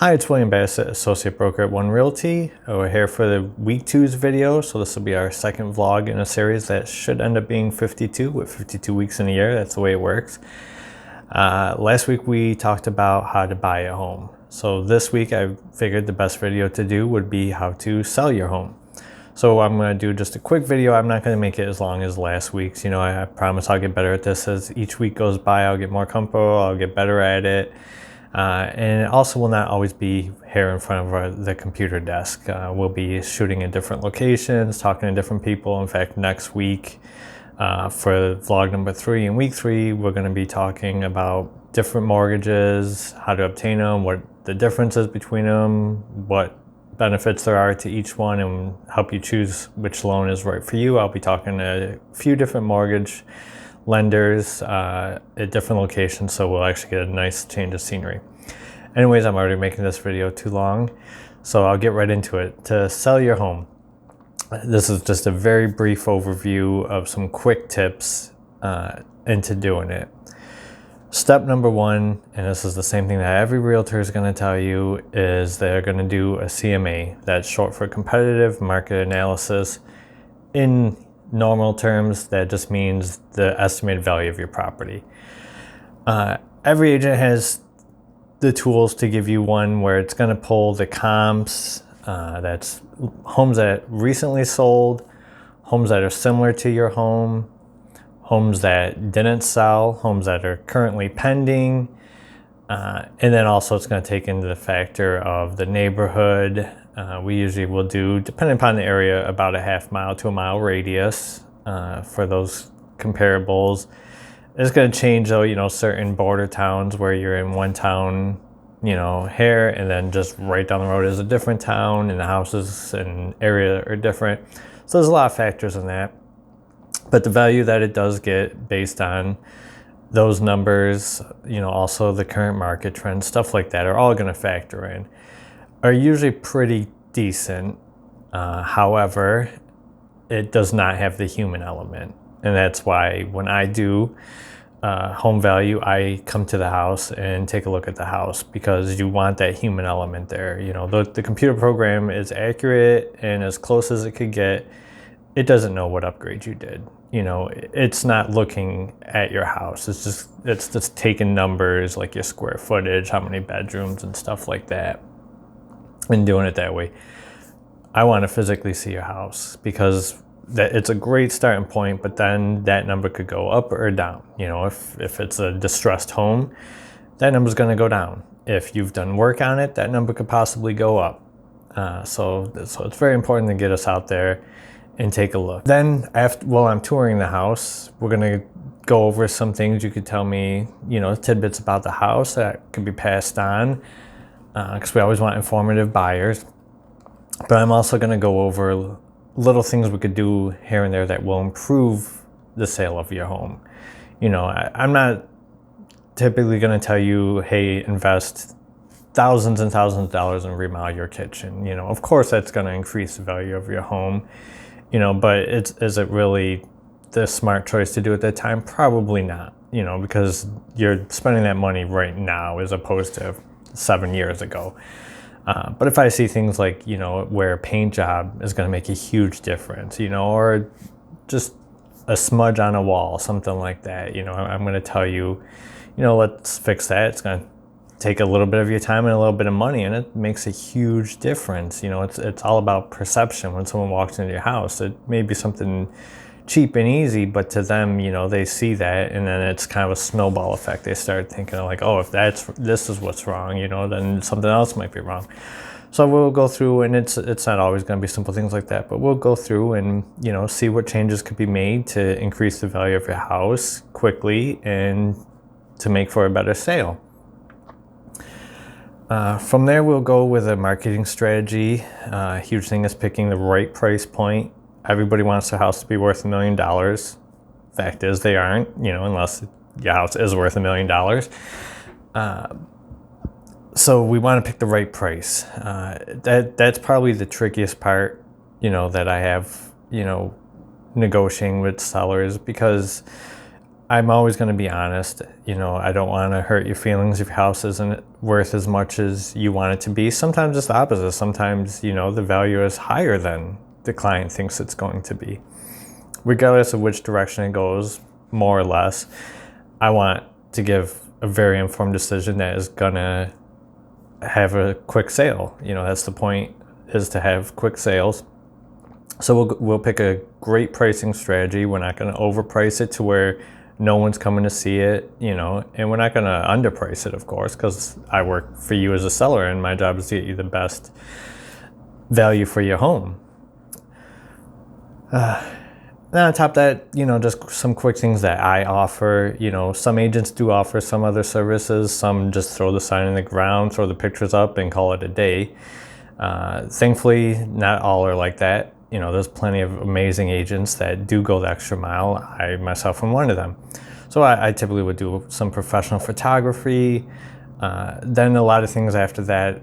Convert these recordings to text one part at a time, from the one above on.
Hi, it's William Bassett, Associate Broker at One Realty. We're here for the Week 2's video, so this will be our second vlog in a series that should end up being 52, with 52 weeks in a year. That's the way it works. Last week we talked about how to buy a home. So this week I figured the best video to do would be how to sell your home. So I'm going to do just a quick video. I'm not going to make it as long as last week's. You know, I promise I'll get better at this as each week goes by. I'll get more comfortable, I'll get better at it. And it also will not always be here in front of the computer desk. We'll be shooting in different locations, talking to different people. In fact, next week for vlog number 3 in week 3, we're going to be talking about different mortgages, how to obtain them, what the difference is between them, what benefits there are to each one, and help you choose which loan is right for you. I'll be talking to a few different mortgage lenders at different locations, so we'll actually get a nice change of scenery. Anyways, I'm already making this video too long, so I'll get right into it. To sell your home, this is just a very brief overview of some quick tips into doing it. Step number 1, and this is the same thing that every realtor is going to tell you, is they're going to do a CMA. That's short for competitive market analysis. In normal terms, that just means the estimated value of your property. Every agent has the tools to give you one where it's going to pull the comps. That's homes that recently sold, homes that are similar to your home, homes that didn't sell, homes that are currently pending, and then also it's going to take into the factor of the neighborhood. We usually will do, depending upon the area, about a half mile to a mile radius for those comparables. It's going to change though, you know, certain border towns where you're in one town, you know, here, and then just right down the road is a different town, and the houses and area are different. So there's a lot of factors in that. But the value that it does get based on those numbers, you know, also the current market trends, stuff like that, are all going to factor in, are usually pretty decent. However, it does not have the human element. And that's why when I do home value, I come to the house and take a look at the house, because you want that human element there. You know, the computer program is accurate and as close as it could get. It doesn't know what upgrade you did. You know, it's not looking at your house. It's just taking numbers like your square footage, how many bedrooms and stuff like that, and doing it that way. I want to physically see your house, because it's a great starting point, but then that number could go up or down. You know, if it's a distressed home, that number is going to go down. If you've done work on it, that number could possibly go up. So it's very important to get us out there and take a look. Then while I'm touring the house, we're gonna go over some things. You could tell me, you know, tidbits about the house that could be passed on, because we always want informative buyers. But I'm also gonna go over little things we could do here and there that will improve the sale of your home. You know, I'm not typically gonna tell you, hey, invest thousands and thousands of dollars and remodel your kitchen. You know, of course that's gonna increase the value of your home. You know, but is it really the smart choice to do at that time? Probably not, you know, because you're spending that money right now as opposed to 7 years ago. But if I see things like, you know, where a paint job is going to make a huge difference, you know, or just a smudge on a wall, something like that, you know, I'm going to tell you, you know, let's fix that. It's going to take a little bit of your time and a little bit of money, and it makes a huge difference. You know, it's all about perception. When someone walks into your house, it may be something cheap and easy, but to them, you know, they see that, and then it's kind of a snowball effect. They start thinking like, oh, if this is what's wrong, you know, then something else might be wrong. So we'll go through, and it's not always going to be simple things like that, but we'll go through and, you know, see what changes could be made to increase the value of your house quickly and to make for a better sale. From there, we'll go with a marketing strategy. A huge thing is picking the right price point. Everybody wants their house to be worth $1 million. Fact is, they aren't, you know, unless your house is worth $1 million. So we want to pick the right price. That's probably the trickiest part, you know, that I have, you know, negotiating with sellers, because I'm always going to be honest. You know, I don't want to hurt your feelings if your house isn't worth as much as you want it to be. Sometimes it's the opposite. Sometimes, you know, the value is higher than the client thinks it's going to be. Regardless of which direction it goes, more or less, I want to give a very informed decision that is going to have a quick sale. You know, that's the point, is to have quick sales. So we'll pick a great pricing strategy. We're not going to overprice it to where no one's coming to see it, you know, and we're not going to underprice it, of course, because I work for you as a seller and my job is to get you the best value for your home. Then on top of that, you know, just some quick things that I offer. You know, some agents do offer some other services. Some just throw the sign in the ground, throw the pictures up, and call it a day. Thankfully, not all are like that. You know, there's plenty of amazing agents that do go the extra mile. I myself am one of them. So I typically would do some professional photography. Then a lot of things after that,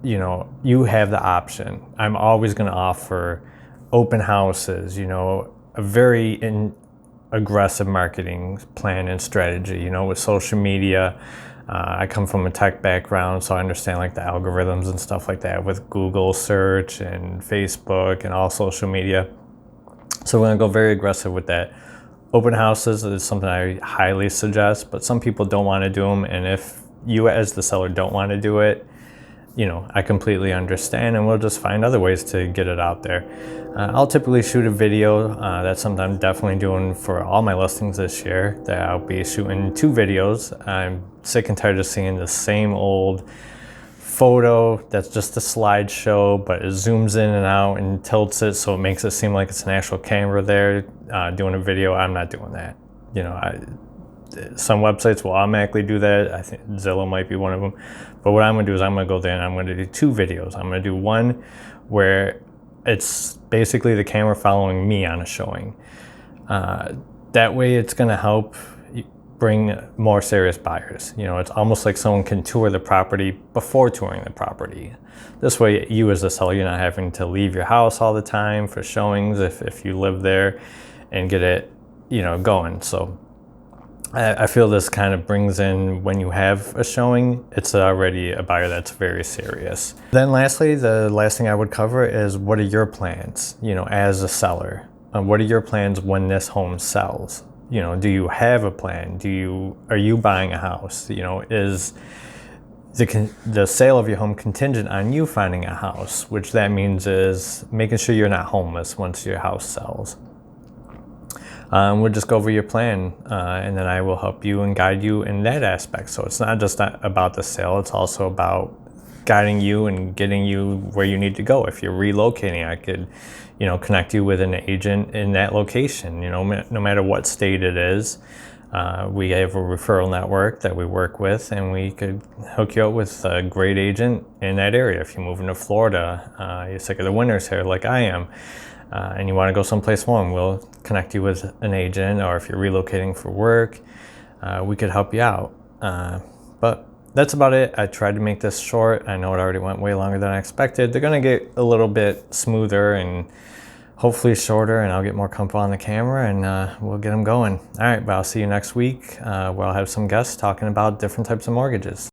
you know, you have the option. I'm always going to offer open houses, you know, a very aggressive marketing plan and strategy, you know, with social media. I come from a tech background, so I understand like the algorithms and stuff like that with Google search and Facebook and all social media. So we're gonna go very aggressive with that. Open houses is something I highly suggest, but some people don't want to do them. And if you as the seller don't want to do it, you know, I completely understand, and we'll just find other ways to get it out there. I'll typically shoot a video. That's something I'm definitely doing for all my listings this year, that I'll be shooting 2 videos. I'm sick and tired of seeing the same old photo that's just a slideshow, but it zooms in and out and tilts it so it makes it seem like it's an actual camera there doing a video. I'm not doing that. You know, some websites will automatically do that. I think Zillow might be one of them. But what I'm gonna do is I'm gonna go there and I'm gonna do 2 videos. I'm gonna do one where it's basically the camera following me on a showing. That way it's gonna help bring more serious buyers. You know, it's almost like someone can tour the property before touring the property. This way, you as a seller, you're not having to leave your house all the time for showings if you live there, and get it, you know, going. So I feel this kind of brings in, when you have a showing, it's already a buyer that's very serious. Then lastly, the last thing I would cover is, what are your plans, you know, as a seller? What are your plans when this home sells? You know, do you have a plan? Are you buying a house? You know, is the sale of your home contingent on you finding a house, which that means is making sure you're not homeless once your house sells. We'll just go over your plan, and then I will help you and guide you in that aspect. So it's not just about the sale, it's also about guiding you and getting you where you need to go. If you're relocating, I could, you know, connect you with an agent in that location. You know, no matter what state it is, we have a referral network that we work with, and we could hook you up with a great agent in that area. If you're moving to Florida, you're sick of the winters here like I am, and you want to go someplace warm, we'll connect you with an agent. Or if you're relocating for work, we could help you out. But that's about it. I tried to make this short. I know it already went way longer than I expected. They're gonna get a little bit smoother and hopefully shorter, and I'll get more comfortable on the camera, and we'll get them going. All right, but I'll see you next week, where I'll have some guests talking about different types of mortgages.